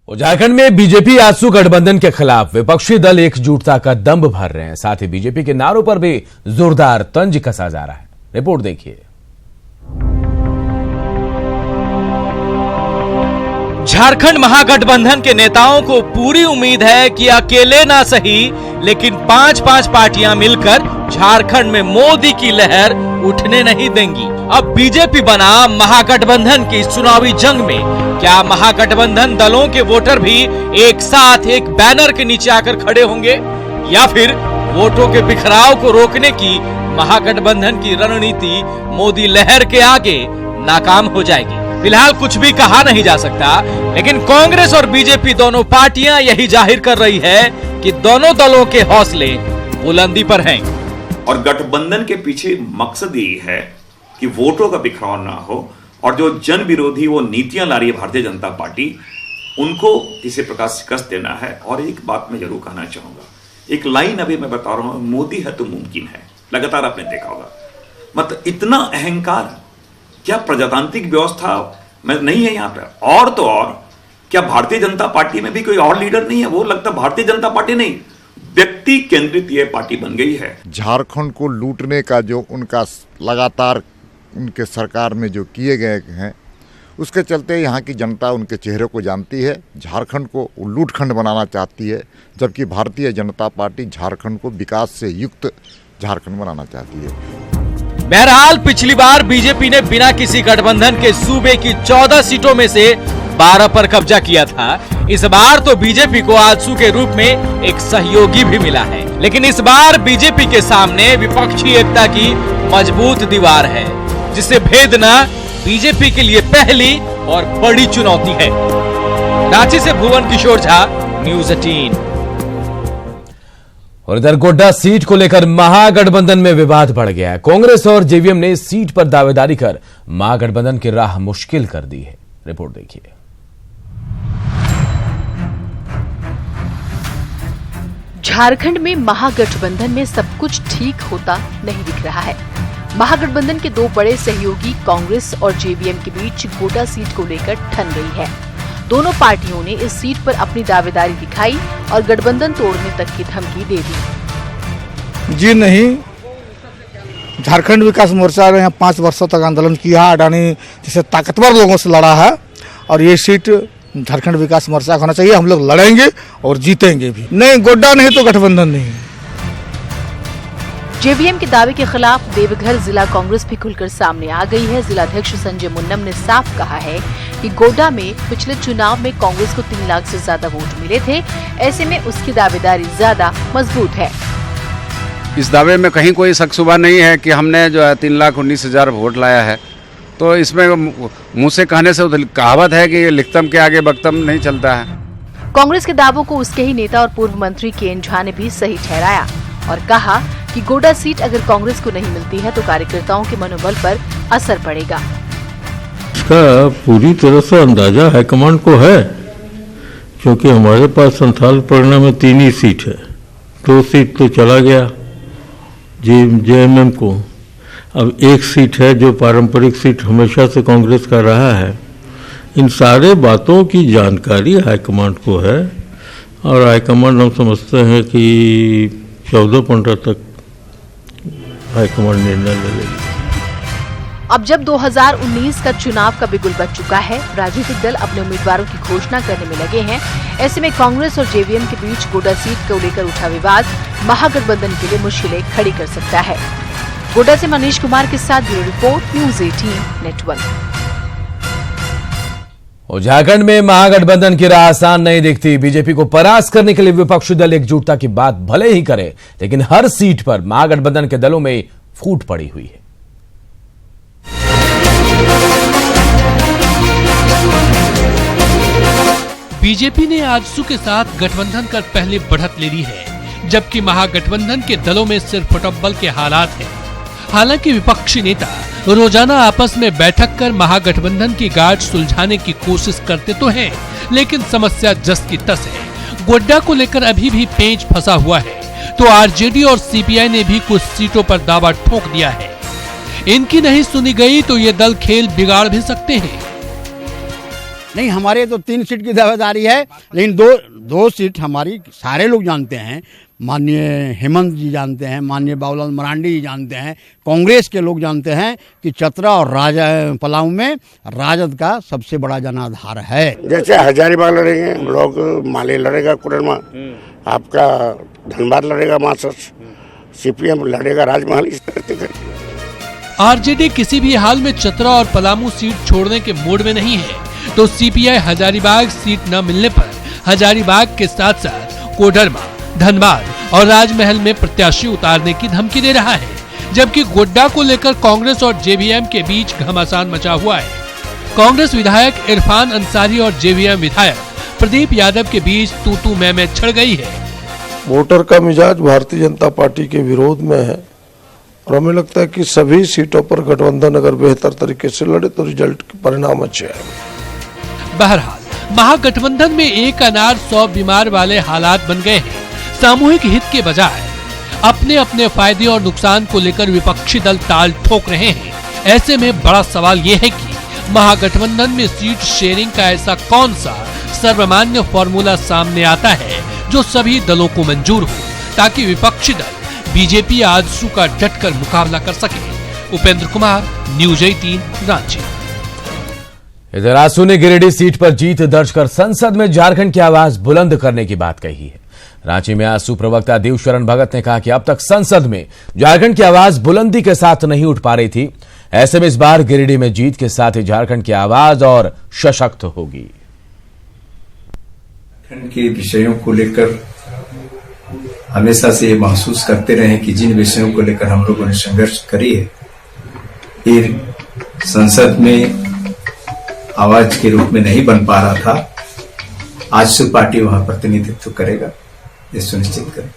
झारखंड में बीजेपी आजसू गठबंधन के खिलाफ विपक्षी दल एकजुटता का दंभ भर रहे हैं। साथ ही बीजेपी के नारों पर भी जोरदार तंज कसा जा रहा है। रिपोर्ट देखिए। झारखंड महागठबंधन के नेताओं को पूरी उम्मीद है कि अकेले ना सही लेकिन पांच पार्टियां मिलकर झारखंड में मोदी की लहर उठने नहीं देंगी। अब बीजेपी बना महागठबंधन की इस चुनावी जंग में क्या महागठबंधन दलों के वोटर भी एक साथ एक बैनर के नीचे आकर खड़े होंगे या फिर वोटों के बिखराव को रोकने की महागठबंधन की रणनीति मोदी लहर के आगे नाकाम हो जाएगी? फिलहाल कुछ भी कहा नहीं जा सकता, लेकिन कांग्रेस और बीजेपी दोनों पार्टियां यही जाहिर कर रही है कि दोनों दलों के हौसले बुलंदी पर हैं। और गठबंधन के पीछे मकसद यही है कि वोटों का बिखराव ना हो और जो जन विरोधी वो नीतियां ला रही है भारतीय जनता पार्टी, उनको किसी प्रकार शिकस्त देना है। और एक बात मैं जरूर कहना चाहूंगा, एक लाइन अभी मैं बता रहा हूं, मोदी है तो मुमकिन है। लगातार आपने देखा होगा, मतलब इतना अहंकार क्या प्रजातांत्रिक व्यवस्था में नहीं है यहाँ पे? और तो और क्या भारतीय जनता पार्टी में भी कोई और लीडर नहीं है? वो लगता भारतीय जनता पार्टी नहीं, व्यक्ति केंद्रित ये पार्टी बन गई है। झारखंड को लूटने का जो उनका लगातार उनके सरकार में जो किए गए हैं, उसके चलते यहाँ की जनता उनके चेहरे को जानती है। झारखंड को लूटखंड बनाना चाहती है, जबकि भारतीय जनता पार्टी झारखंड को विकास से युक्त झारखंड बनाना चाहती है। बहरहाल पिछली बार बीजेपी ने बिना किसी गठबंधन के सूबे की 14 सीटों में से 12 पर कब्जा किया था। इस बार तो बीजेपी को आजसू के रूप में एक सहयोगी भी मिला है, लेकिन इस बार बीजेपी के सामने विपक्षी एकता की मजबूत दीवार है, जिसे भेदना बीजेपी के लिए पहली और बड़ी चुनौती है। रांची से भुवन किशोर झा, न्यूज़ 18। और इधर गोड्डा सीट को लेकर महागठबंधन में विवाद बढ़ गया है। कांग्रेस और जेवीएम ने सीट पर दावेदारी कर महागठबंधन की राह मुश्किल कर दी है। रिपोर्ट देखिए। झारखंड में महागठबंधन में सब कुछ ठीक होता नहीं दिख रहा है। महागठबंधन के दो बड़े सहयोगी कांग्रेस और जेवीएम के बीच गोड्डा सीट को लेकर ठन गई है। दोनों पार्टियों ने इस सीट पर अपनी दावेदारी दिखाई और गठबंधन तोड़ने तक की धमकी दे दी। जी नहीं, झारखंड विकास मोर्चा ने 5 वर्षों तक आंदोलन किया, अडानी जैसे ताकतवर लोगों से लड़ा है और ये सीट झारखंड विकास मोर्चा होना चाहिए। हम लोग लड़ेंगे और जीतेंगे भी। नहीं, गोड्डा नहीं तो गठबंधन नहीं। जेवीएम के दावे के खिलाफ देवघर जिला कांग्रेस भी खुलकर सामने आ गई है। जिलाध्यक्ष संजय मुन्नम ने साफ कहा है कि गोड्डा में पिछले चुनाव में कांग्रेस को 3 लाख से ज्यादा वोट मिले थे, ऐसे में उसकी दावेदारी ज्यादा मजबूत है। इस दावे में कहीं कोई शक शुबा नहीं है कि हमने जो है 3,19,000 वोट लाया है। तो इसमें मुंह से कहने से कहावत है कि लिखतम के आगे बख्तम नहीं चलता है। कांग्रेस के दावों को उसके ही नेता और पूर्व मंत्री के.एन. झा ने भी सही ठहराया और कहा कि गोड्डा सीट अगर कांग्रेस को नहीं मिलती है तो कार्यकर्ताओं के मनोबल पर असर पड़ेगा। इसका पूरी तरह से अंदाजा हाईकमांड को है, क्योंकि हमारे पास संथाल परगना में 3 ही सीट है। 2 सीट तो चला गया जेएमएम को, अब 1 सीट है जो पारंपरिक सीट हमेशा से कांग्रेस का रहा है। इन सारे बातों की जानकारी हाईकमांड को है और हाईकमांड हम समझते हैं कि 14-15 तक हाईकमांड निर्णय ले लेगी। अब जब 2019 का चुनाव का बिगुल बज चुका है, राजनीतिक दल अपने उम्मीदवारों की घोषणा करने में लगे हैं। ऐसे में कांग्रेस और जेवीएम के बीच गोड्डा सीट को लेकर उठा विवाद महागठबंधन के लिए मुश्किलें खड़ी कर सकता है। गोड्डा से मनीष कुमार के साथ ब्यूरो रिपोर्ट, न्यूज़ 18 नेटवर्क। और झारखंड में महागठबंधन की राह आसान नहीं दिखती। बीजेपी को परास्त करने के लिए विपक्षी दल एकजुटता की बात भले ही करे, लेकिन हर सीट पर महागठबंधन के दलों में फूट पड़ी हुई है। बीजेपी ने आजसू के साथ गठबंधन कर पहले बढ़त ले ली है, जबकि महागठबंधन के दलों में सिर्फ फुटबॉल के हालात हैं। हालांकि विपक्षी नेता रोजाना आपस में बैठक कर महागठबंधन की गांठ सुलझाने की कोशिश करते तो हैं, लेकिन समस्या जस की तस है। गोड्डा को लेकर अभी भी पेंच फंसा हुआ है, तो आरजेडी और सीपीआई ने भी कुछ सीटों पर दावा ठोक दिया है। इनकी नहीं सुनी गई तो ये दल खेल बिगाड़ भी सकते हैं। नहीं, हमारे तो 3 सीट की दावेदारी है, लेकिन दो सीट हमारी सारे लोग जानते हैं। माननीय हेमंत जी जानते हैं, माननीय बाबूलाल मरांडी जी जानते हैं, कांग्रेस के लोग जानते हैं कि चतरा और पलामू में राजद का सबसे बड़ा जनाधार है। जैसे हजारीबाग लड़ेंगे हम लोग, माले लड़ेगा कुररमा, आपका धनबाद लड़ेगा मासस, सीपीएम लड़ेगा राजमहल, इस तरह से। आरजेडी किसी भी हाल में चतरा और पलामू सीट छोड़ने के मूड में नहीं है, तो सीपीआई हजारीबाग सीट न मिलने पर हजारीबाग के साथ साथ कोडरमा, धनबाद और राजमहल में प्रत्याशी उतारने की धमकी दे रहा है। जबकि गोड्डा को लेकर कांग्रेस और जेवीएम के बीच घमासान मचा हुआ है। कांग्रेस विधायक इरफान अंसारी और जेवीएम विधायक प्रदीप यादव के बीच तू मैं छिड़ गई है। वोटर का मिजाज भारतीय जनता पार्टी के विरोध में है और हमें लगता है कि सभी सीटों पर गठबंधन अगर बेहतर तरीके से लड़े तो रिजल्ट के परिणाम अच्छे आएंगे। बहरहाल महागठबंधन में एक अनार 100 बीमार वाले हालात बन गए हैं। सामूहिक हित के बजाय अपने अपने फायदे और नुकसान को लेकर विपक्षी दल ताल ठोक रहे हैं। ऐसे में बड़ा सवाल ये है कि महागठबंधन में सीट शेयरिंग का ऐसा कौन सा सर्वमान्य फॉर्मूला सामने आता है जो सभी दलों को मंजूर हो, ताकि विपक्षी दल बीजेपी आजसू का डटकर मुकाबला कर सके। उपेंद्र कुमार, न्यूज 18, रांची। इधर आसू ने गिरिडीह सीट पर जीत दर्ज कर संसद में झारखंड की आवाज बुलंद करने की बात कही है। रांची में आसू प्रवक्ता देवशरण भगत ने कहा कि अब तक संसद में झारखंड की आवाज बुलंदी के साथ नहीं उठ पा रही थी। ऐसे में इस बार गिरिडीह में जीत के साथ ही झारखंड की आवाज और सशक्त होगी। झारखंड के विषयों को लेकर हमेशा से ये महसूस करते रहे कि जिन विषयों को लेकर हम लोगों ने संघर्ष करी है, फिर संसद में आवाज के रूप में नहीं बन पा रहा था। आजसू पार्टी वहां प्रतिनिधित्व करेगा, ये सुनिश्चित करें।